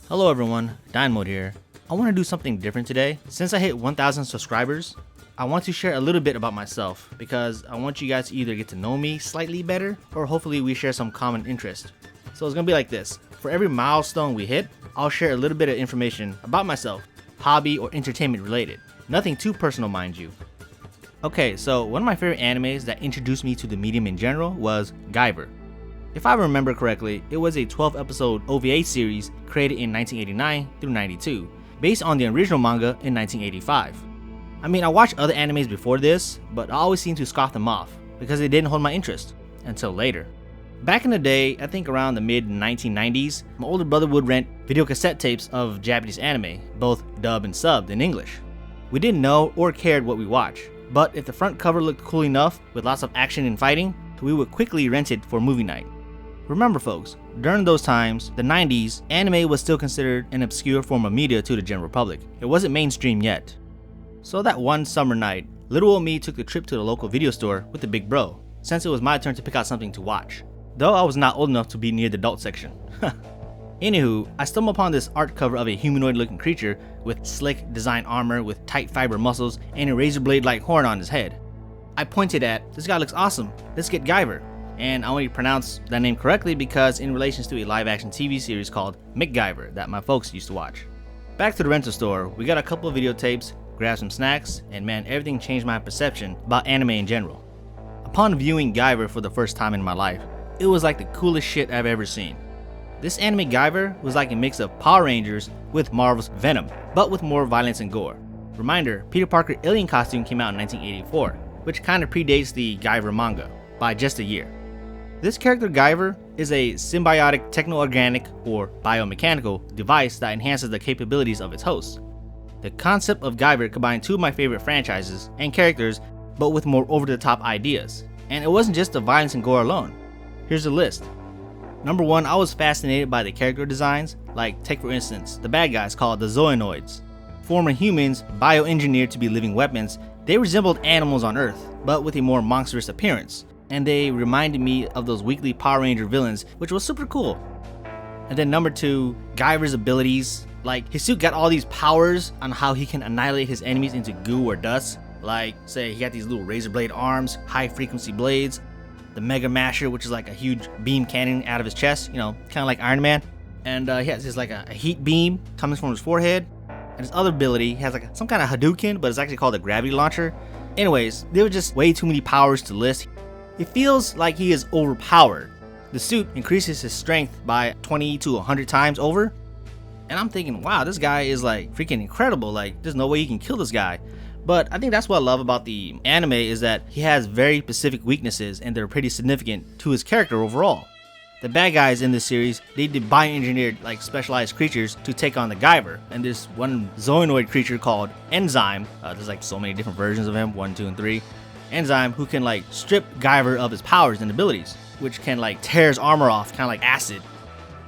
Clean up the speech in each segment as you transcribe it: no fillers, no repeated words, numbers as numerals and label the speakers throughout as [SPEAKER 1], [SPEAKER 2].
[SPEAKER 1] Hello everyone, Dynamode here. I want to do something different today. Since I hit 1,000 subscribers, I want to share a little bit about myself because I want you guys to either get to know me slightly better or hopefully we share some common interest. So it's gonna be like this. For every milestone we hit, I'll share a little bit of information about myself, hobby or entertainment related. Nothing too personal, mind you. Okay, so one of my favorite animes that introduced me to the medium in general was Guyver. If I remember correctly, it was a 12-episode OVA series created in 1989 through 92, based on the original manga in 1985. I mean, I watched other animes before this, but I always seemed to scoff them off because they didn't hold my interest, until later. Back in the day, I think around the mid-1990s, my older brother would rent video cassette tapes of Japanese anime, both dubbed and subbed in English. We didn't know or cared what we watched, but if the front cover looked cool enough with lots of action and fighting, we would quickly rent it for movie night. Remember folks, during those times, the 90s, anime was still considered an obscure form of media to the general public. It wasn't mainstream yet. So that one summer night, little old me took the trip to the local video store with the big bro, since it was my turn to pick out something to watch. Though I was not old enough to be near the adult section. Anywho, I stumbled upon this art cover of a humanoid looking creature with slick design armor with tight fiber muscles and a razor blade like horn on his head. I pointed at, "This guy looks awesome, let's get Guyver." And I only pronounced that name correctly because in relations to a live action TV series called MacGyver that my folks used to watch. Back to the rental store, we got a couple of videotapes, grabbed some snacks, and man, everything changed my perception about anime in general. Upon viewing Guyver for the first time in my life, it was like the coolest shit I've ever seen. This anime Guyver was like a mix of Power Rangers with Marvel's Venom, but with more violence and gore. Reminder, Peter Parker alien costume came out in 1984, which kind of predates the Guyver manga by just a year. This character Guyver is a symbiotic techno-organic or biomechanical device that enhances the capabilities of its host. The concept of Guyver combined two of my favorite franchises and characters, but with more over-the-top ideas. And it wasn't just the violence and gore alone. Here's the list. Number 1, I was fascinated by the character designs, like take for instance, the bad guys called the Zoanoids. Former humans bioengineered to be living weapons, they resembled animals on Earth, but with a more monstrous appearance. And they reminded me of those weekly Power Ranger villains, which was super cool. And then number 2, Guyver's abilities. Like, his suit got all these powers on how he can annihilate his enemies into goo or dust. Like, say, he got these little razor blade arms, high frequency blades, the Mega Masher, which is like a huge beam cannon out of his chest, you know, kind of like Iron Man. And he has this like a heat beam coming from his forehead. And his other ability, he has like some kind of Hadouken, but it's actually called a gravity launcher. Anyways, there were just way too many powers to list. It feels like he is overpowered. The suit increases his strength by 20 to 100 times over. And I'm thinking, wow, this guy is like freaking incredible. Like, there's no way you can kill this guy. But I think that's what I love about the anime is that he has very specific weaknesses and they're pretty significant to his character overall. The bad guys in this series, they did bioengineered like specialized creatures to take on the Guyver. And this one Zoanoid creature called Enzyme, there's like so many different versions of him, 1, 2, and 3. Enzyme who can like strip Guyver of his powers and abilities, which can like tear his armor off, kind of like acid.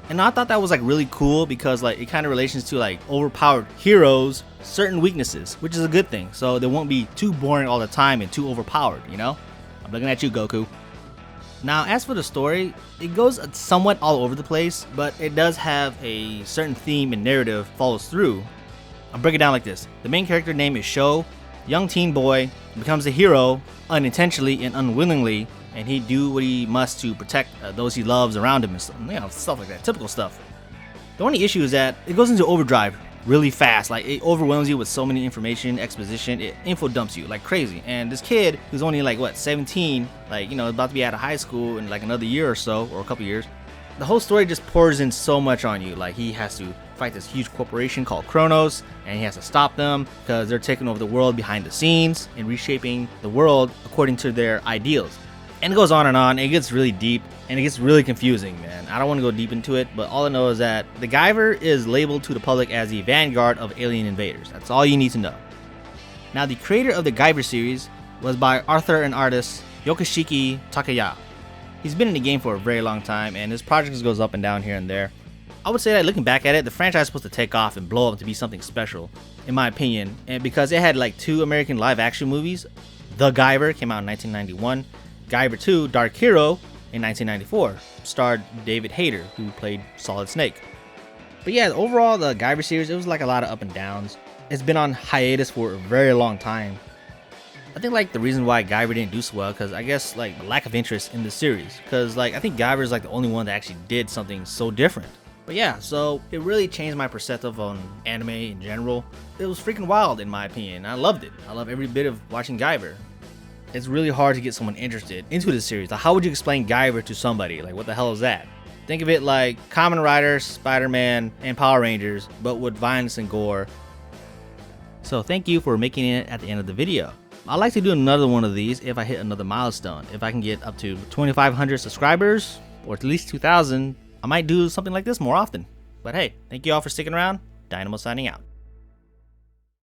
[SPEAKER 1] And I thought that was like really cool because like it kind of relations to like overpowered heroes, certain weaknesses, which is a good thing. So they won't be too boring all the time and too overpowered, you know? I'm looking at you, Goku. Now, as for the story, it goes somewhat all over the place, but it does have a certain theme and narrative follows through. I'll break it down like this. The main character name is Sho. Young teen boy becomes a hero unintentionally and unwillingly, and he do what he must to protect those he loves around him and stuff like that, typical stuff. The only issue is that it goes into overdrive really fast. Like, it overwhelms you with so many information, exposition, it info dumps you like crazy. And this kid who's only like 17, like, you know, about to be out of high school in like another year or so, or a couple years, the whole story just pours in so much on you. Like, he has to fight this huge corporation called Kronos, and he has to stop them because they're taking over the world behind the scenes and reshaping the world according to their ideals. And it goes on and on. It gets really deep and it gets really confusing, man. I don't want to go deep into it, but all I know is that the Guyver is labeled to the public as the vanguard of alien invaders. That's all you need to know. Now, the creator of the Guyver series was by author and artist Yoshiki Takaya. He's been in the game for a very long time, and his projects goes up and down here and there. I would say that looking back at it, the franchise is supposed to take off and blow up to be something special, in my opinion. And because it had like 2 American live action movies, The Guyver came out in 1991, Guyver 2, Dark Hero in 1994, starred David Hayter, who played Solid Snake. But yeah, overall the Guyver series, it was like a lot of up and downs. It's been on hiatus for a very long time. I think like the reason why Guyver didn't do so well, because I guess like the lack of interest in the series, because like I think Guyver is like the only one that actually did something so different. But yeah, so it really changed my perspective on anime in general. It was freaking wild in my opinion. I loved it. I love every bit of watching Guyver. It's really hard to get someone interested into this series. Like, how would you explain Guyver to somebody? Like, what the hell is that? Think of it like Kamen Rider, Spider-Man, and Power Rangers, but with violence and gore. So thank you for making it at the end of the video. I'd like to do another one of these if I hit another milestone. If I can get up to 2,500 subscribers, or at least 2,000, I might do something like this more often. But hey, thank you all for sticking around. Dynamo signing out.